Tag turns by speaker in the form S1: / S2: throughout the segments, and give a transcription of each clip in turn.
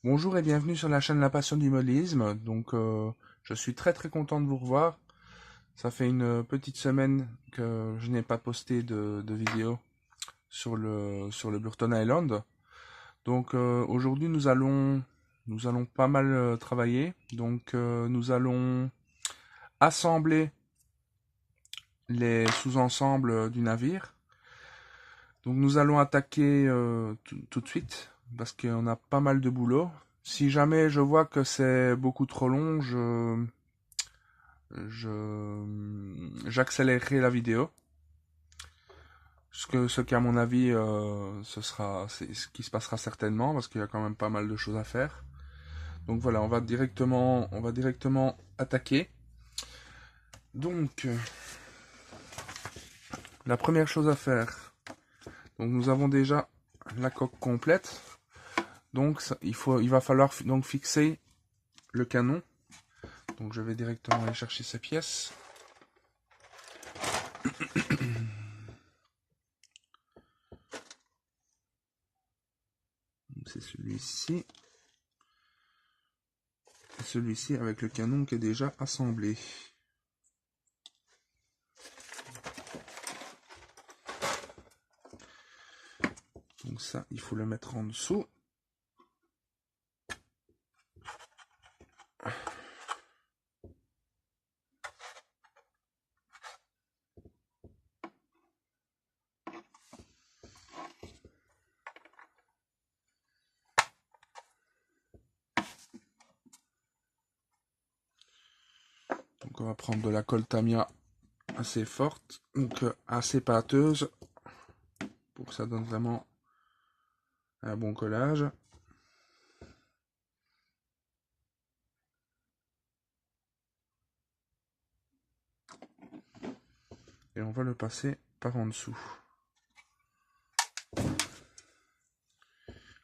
S1: Bonjour et bienvenue sur la chaîne La Passion du modélisme. Je suis très content de vous revoir. Ça fait une petite semaine que je n'ai pas posté de vidéo sur le Burton Island. Aujourd'hui nous allons pas mal travailler. Nous allons assembler les sous-ensembles du navire. Donc nous allons attaquer tout de suite parce qu'on a pas mal de boulot. Si jamais je vois que c'est beaucoup trop long, j'accélérerai la vidéo. Ce qu'à mon avis, c'est ce qui se passera certainement parce qu'il y a quand même pas mal de choses à faire. Donc voilà, on va directement attaquer. Donc, la première chose à faire. Donc nous avons déjà la coque complète. Il va falloir donc fixer le canon. Donc je vais directement aller chercher ces pièces. C'est celui-ci. Celui-ci avec le canon qui est déjà assemblé. Donc ça, il faut le mettre en dessous. Donc on va prendre de la colle Tamiya assez forte, donc assez pâteuse, pour que ça donne vraiment un bon collage. Et on va le passer par en dessous.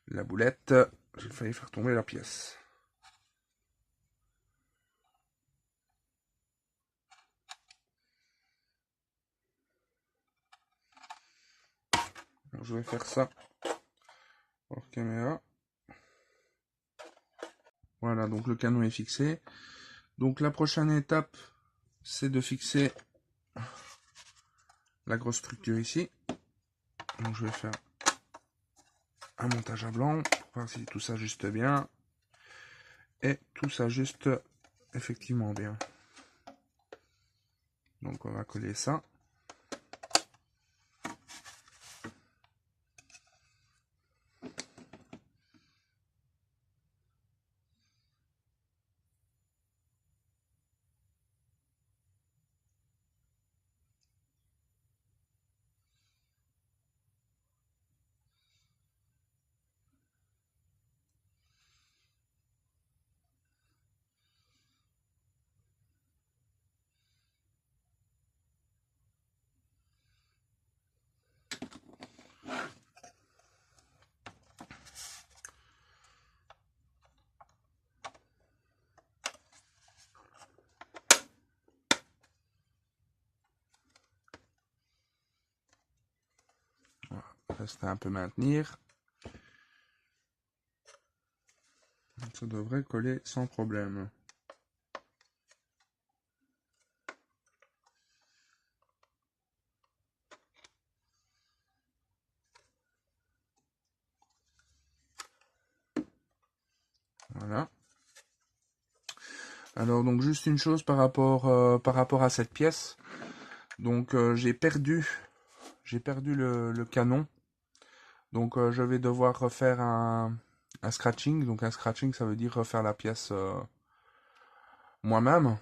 S1: La boulette, j'ai failli faire tomber la pièce. Alors, je vais faire ça hors caméra. Voilà, donc le canon est fixé. Donc la prochaine étape, c'est de fixer la grosse structure ici. Donc je vais faire un montage à blanc pour voir si tout s'ajuste bien. Et tout s'ajuste effectivement bien. Donc on va coller ça. Voilà, reste un peu maintenir. Ça devrait coller sans problème. Voilà. Alors donc juste une chose par rapport à cette pièce. J'ai perdu le canon. Je vais devoir refaire un scratching. Donc un scratching, ça veut dire refaire la pièce moi-même.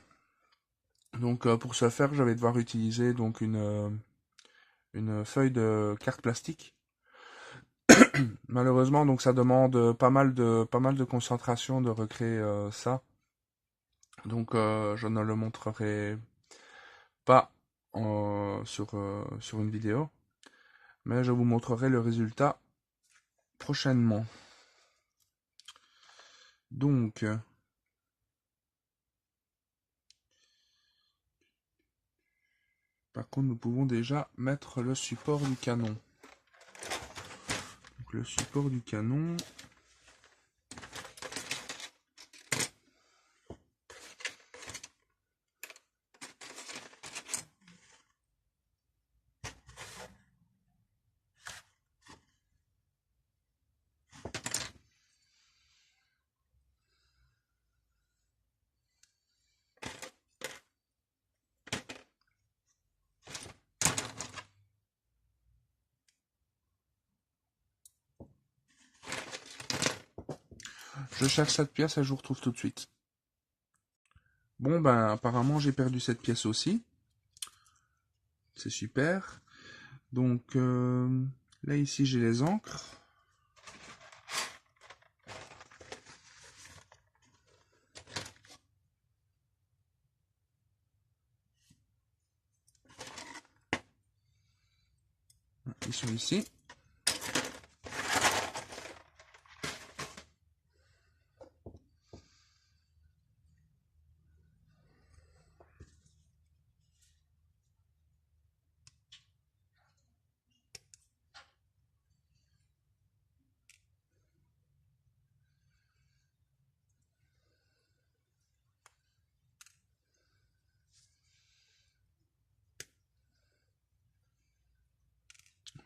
S1: Pour ce faire, je vais devoir utiliser une feuille de carte plastique. Malheureusement, donc ça demande pas mal de concentration de recréer ça. Je ne le montrerai pas sur une vidéo, mais je vous montrerai le résultat prochainement. Donc, par contre, nous pouvons déjà mettre le support du canon. Donc, le support du canon. Je cherche cette pièce et je vous retrouve tout de suite. Bon, ben, apparemment, j'ai perdu cette pièce aussi. C'est super. Donc, là, ici, j'ai les encres. Ils sont ici.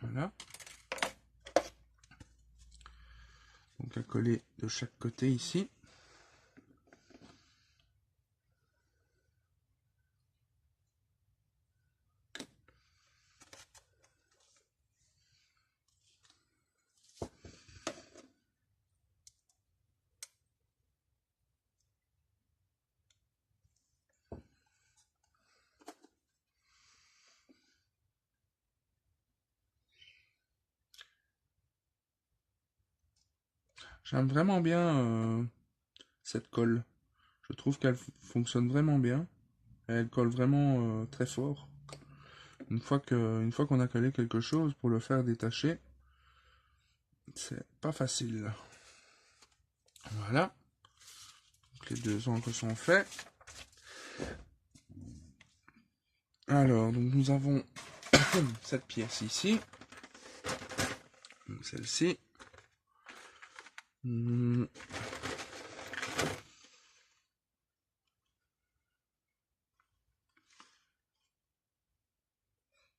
S1: Voilà. Donc, à coller de chaque côté ici. J'aime vraiment bien cette colle. Je trouve qu'elle fonctionne vraiment bien. Elle colle vraiment très fort. Une fois qu'on a collé quelque chose, pour le faire détacher, c'est pas facile. Voilà. Donc les deux encres sont faits. Alors, donc nous avons cette pièce ici. Celle-ci.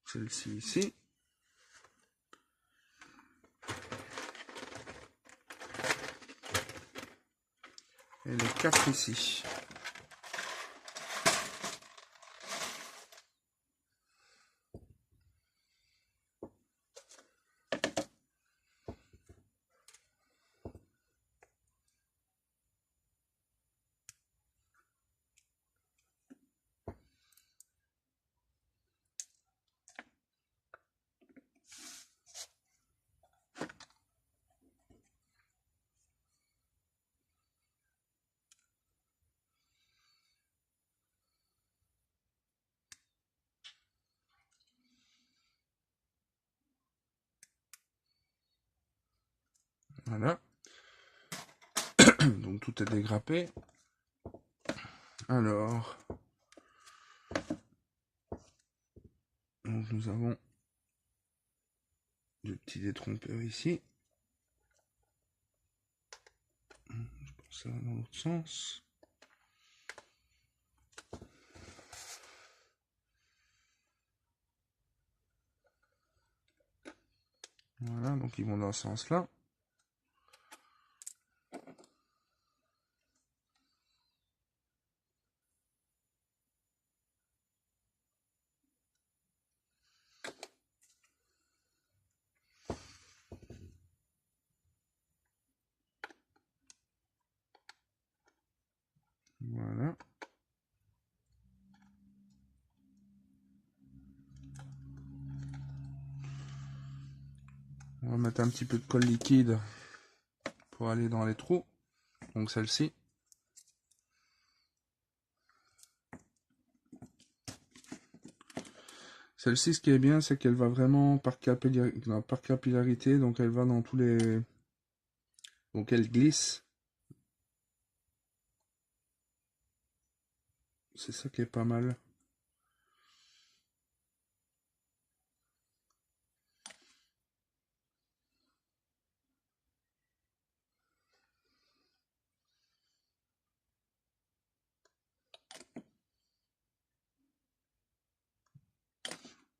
S1: Celle-ci ici. Et les quatre ici. Voilà. Donc tout est dégrappé. Alors, donc nous avons deux petits détrompeurs ici. Je pense ça va dans l'autre sens. Voilà, donc ils vont dans ce sens-là. Voilà. On va mettre un petit peu de colle liquide pour aller dans les trous. Donc celle-ci. Celle-ci, ce qui est bien, c'est qu'elle va vraiment par capillarité, donc elle va dans tous les... Donc elle glisse. C'est ça qui est pas mal.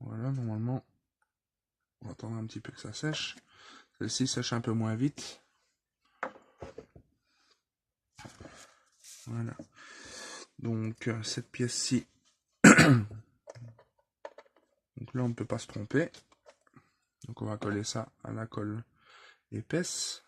S1: Voilà, normalement, on va attendre un petit peu que ça sèche. Celle-ci sèche un peu moins vite. Voilà. Donc cette pièce-ci, donc là on ne peut pas se tromper. Donc on va coller ça à la colle épaisse.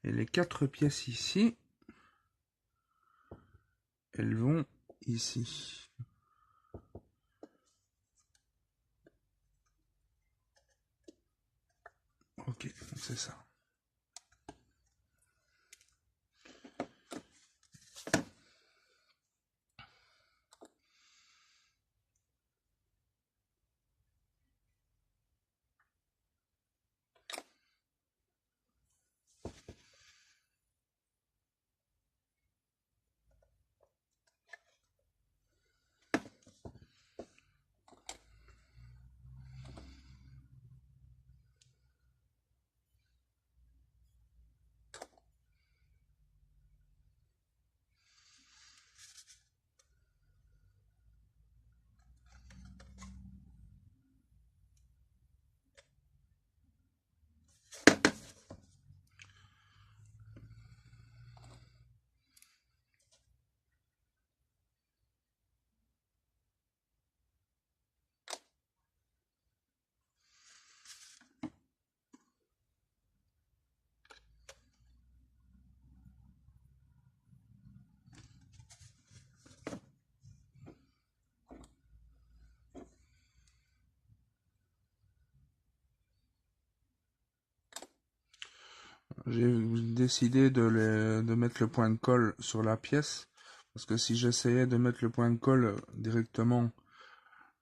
S1: Et les 4 pièces ici, elles vont ici. Ok, donc c'est ça. J'ai décidé de mettre le point de colle sur la pièce, parce que si j'essayais de mettre le point de colle directement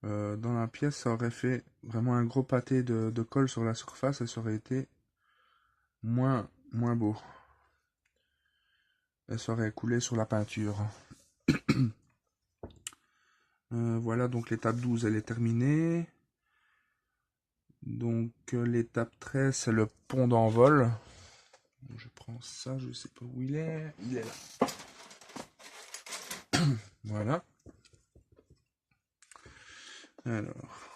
S1: dans la pièce, ça aurait fait vraiment un gros pâté de colle sur la surface et ça aurait été moins beau. Et ça aurait coulé sur la peinture. Voilà, donc l'étape 12 elle est terminée. Donc l'étape 13 c'est le pont d'envol. Je prends ça, je sais pas où il est. Il est là. Voilà. Alors.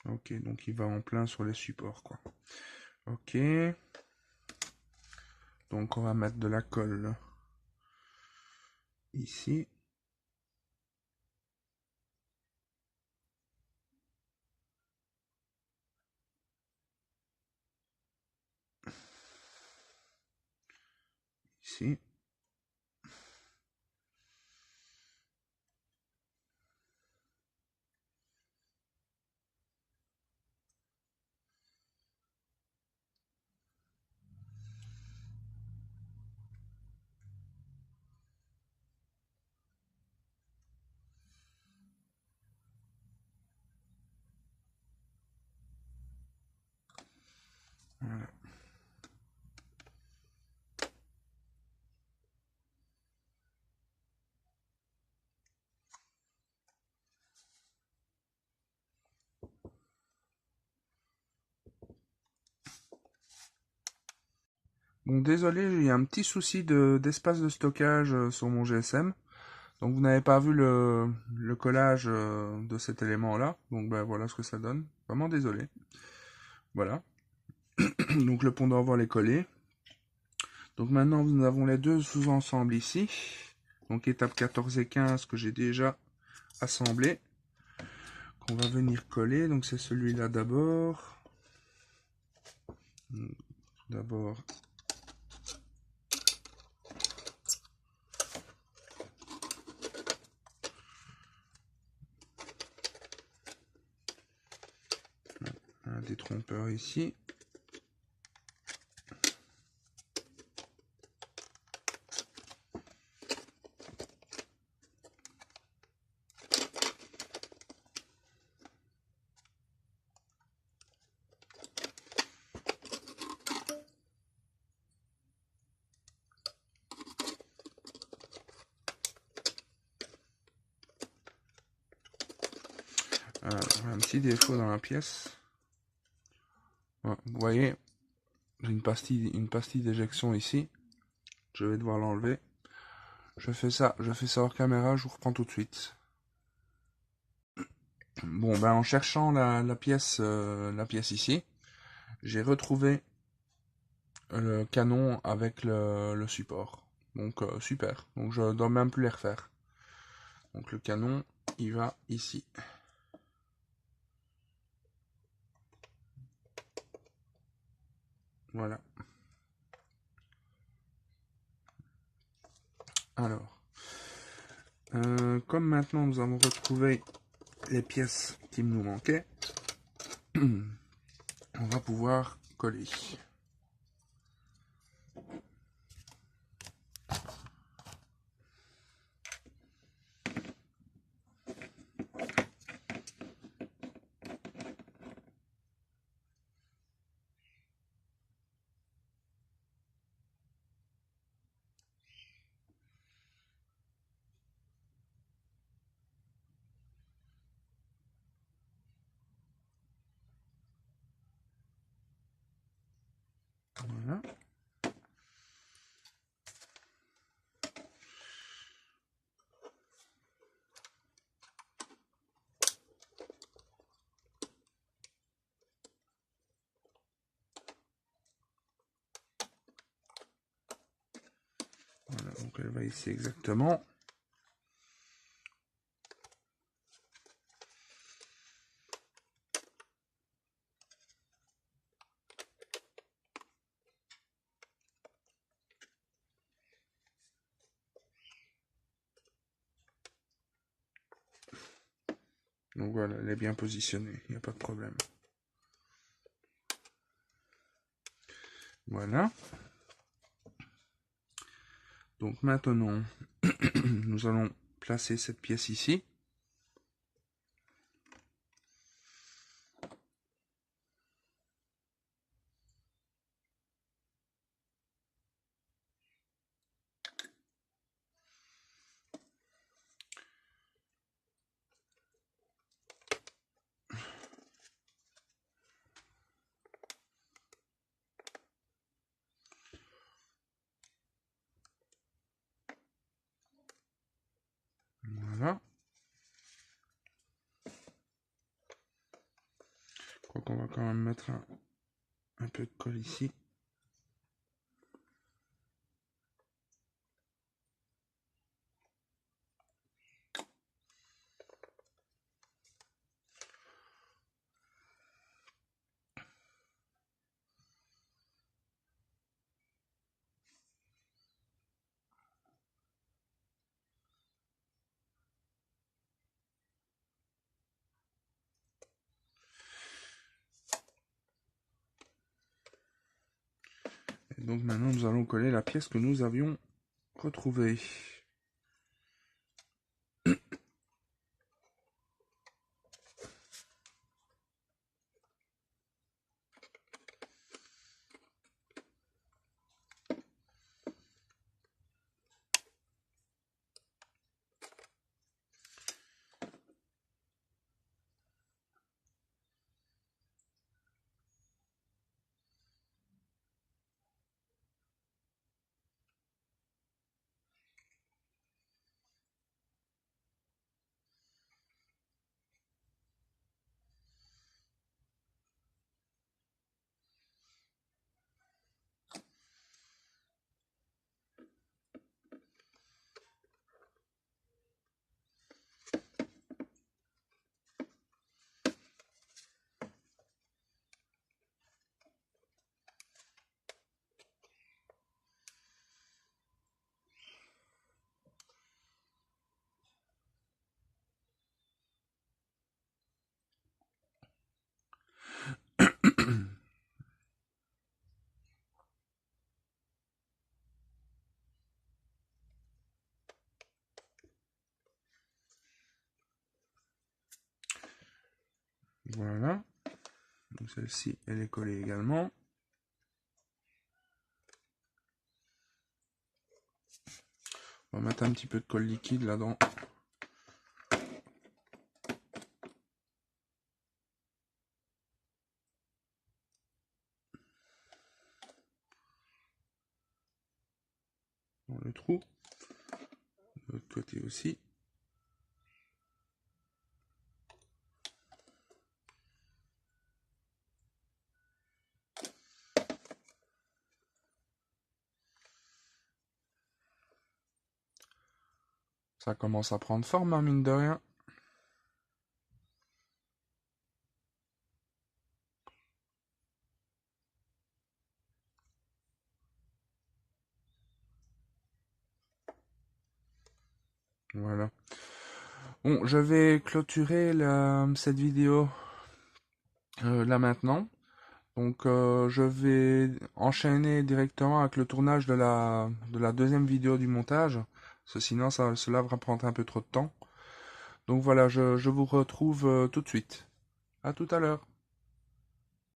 S1: Ok, donc il va en plein sur les supports, quoi. Ok. Donc on va mettre de la colle ici. Ici. Voilà. Bon, désolé, j'ai eu un petit souci d'espace de stockage sur mon GSM. Donc vous n'avez pas vu le collage de cet élément-là. Donc ben, voilà ce que ça donne. Vraiment désolé. Voilà. Donc le pont d'envol est collé. Donc maintenant nous avons les deux sous-ensembles ici. Donc étape 14 et 15 que j'ai déjà assemblé. Qu'on va venir coller. Donc c'est celui-là d'abord. D'abord. Un détrompeur ici. Un petit défaut dans la pièce. Ouais, vous voyez, j'ai une pastille d'éjection ici. Je vais devoir l'enlever. Je fais ça hors caméra, je vous reprends tout de suite. Bon, ben en cherchant la pièce ici, j'ai retrouvé le canon avec le support. Donc super. Donc je dois même plus les refaire. Donc le canon, il va ici. Voilà. Alors, comme maintenant nous avons retrouvé les pièces qui nous manquaient, on va pouvoir coller. Voilà. Voilà, donc elle va ici exactement. Donc voilà, elle est bien positionnée, il n'y a pas de problème. Voilà. Donc maintenant, nous allons placer cette pièce ici. Voilà. Je crois qu'on va quand même mettre un peu de colle ici. Et donc maintenant, nous allons coller la pièce que nous avions retrouvée. Voilà. Donc celle-ci, elle est collée également. On va mettre un petit peu de colle liquide là-dedans. Dans le trou. De l'autre côté aussi. Ça commence à prendre forme, hein, mine de rien. Voilà. Bon, je vais clôturer cette vidéo là maintenant. Donc je vais enchaîner directement avec le tournage de la deuxième vidéo du montage. Parce que sinon cela va prendre un peu trop de temps. Donc voilà, je vous retrouve tout de suite. À tout à l'heure.